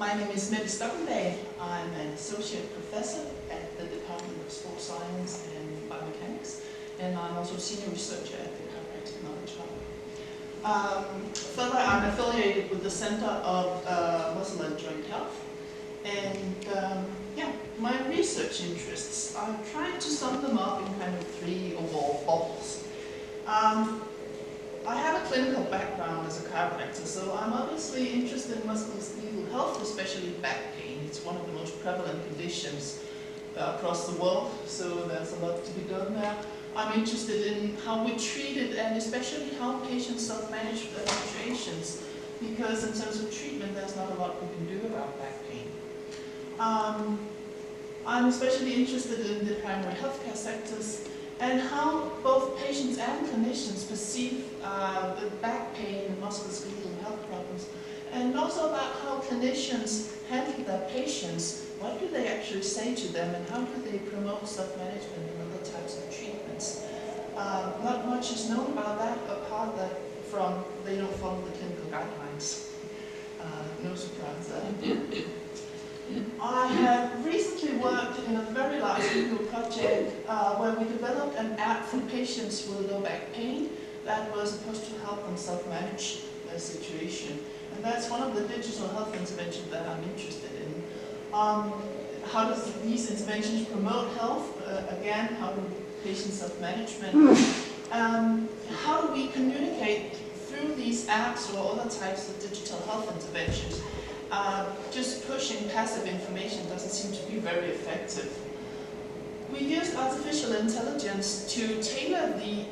My name is Mette Stochkendahl. I'm an associate professor at the Department of Sports Science and Biomechanics, and I'm also senior researcher at the Chiropractic Knowledge Hub. Further, I'm affiliated with the Center of Muscle and Joint Health, and my research interests, I've tried to sum them up in kind of three overall bubbles. I have a clinical background as a chiropractor, so I'm obviously interested in musculoskeletal health, especially back pain. It's one of the most prevalent conditions across the world, so there's a lot to be done there. I'm interested in how we treat it, and especially how patients self-manage their situations, because in terms of treatment, there's not a lot we can do about back pain. I'm especially interested in the primary healthcare sectors and how both patients and clinicians perceive the back pain and musculoskeletal health problems, and also about how clinicians handle their patients. What do they actually say to them, and how do they promote self-management and other types of treatments? Not much is known about that, apart from they don't follow the clinical guidelines. No surprise there. I have recently worked in a very large clinical project where we developed an app for patients with low back pain that was supposed to help them self-manage their situation. And that's one of the digital health interventions that I'm interested in. How does these interventions promote health? Again, how do patients self-management? How do we communicate through these apps or other types of digital health interventions? Just pushing passive information doesn't seem to be very effective. We used artificial intelligence to tailor the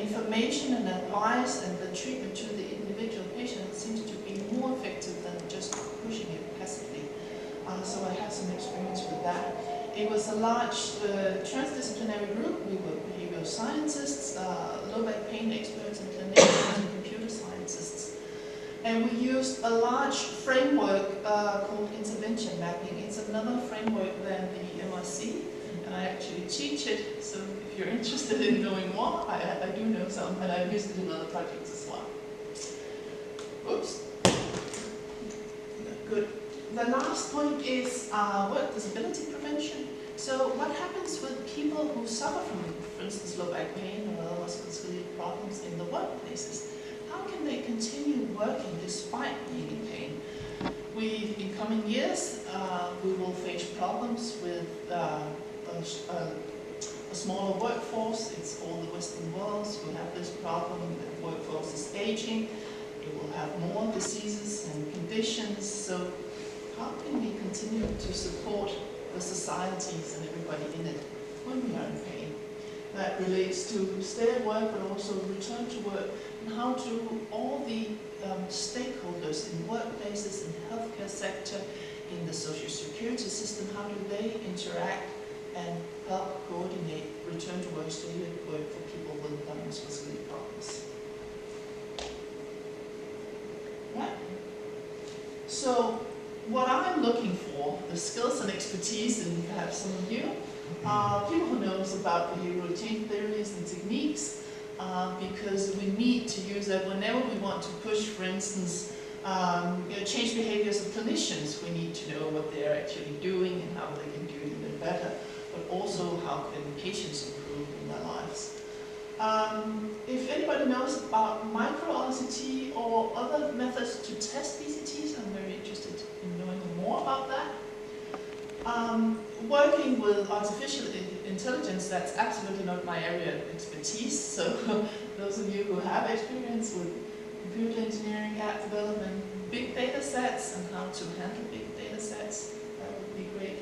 information and advice and the treatment to the individual patient. It seems to be more effective than just pushing it passively. So I have some experience with that. It was a large transdisciplinary group. We were behavioral scientists, low back pain experts and clinicians and computer scientists. And we used a large framework called intervention mapping. It's another framework than the MRC, and I actually teach it, so if you're interested in knowing more, I do know some, and I've used it in other projects as well. Oops. Good. The last point is work disability prevention. So what happens with people who suffer from, for instance, low back pain or other musculoskeletal problems in the workplaces? How can they continue working despite being in pain? In coming years, we will face problems with a smaller workforce. It's all the Western worlds who have this problem. The workforce is aging. We will have more diseases and conditions. So how can we continue to support the societies and everybody in it when we are in pain? That relates to stay at work, but also return to work, and how do all the stakeholders in workplaces, in the healthcare sector, in the social security system, how do they interact and help coordinate return to work, stay at work for people with musculoskeletal problems? Right. So what I'm looking for, the skills and expertise, and perhaps some of you, people who knows about behavioral change theories and techniques, because we need to use that whenever we want to push, for instance, change behaviors of clinicians. We need to know what they're actually doing and how they can do it even better, but also how can patients improve in their lives. If anybody knows about micro-RCT or other methods to test BCTs, I'm very interested in knowing more about that. Working with artificial intelligence, that's absolutely not my area of expertise, so those of you who have experience with computer engineering, app development, big data sets, and how to handle big data sets, that would be great.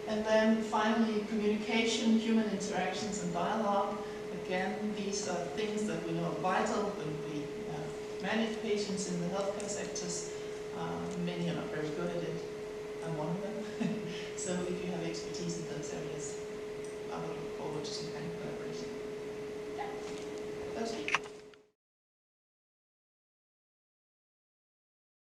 And then finally, communication, human interactions, and dialogue. Again, these are things that we know are vital when we manage patients in the healthcare sectors. Many are not very good at it. I'm one of them. So if you have expertise in those areas, I would look forward to some kind of collaboration. Yeah, those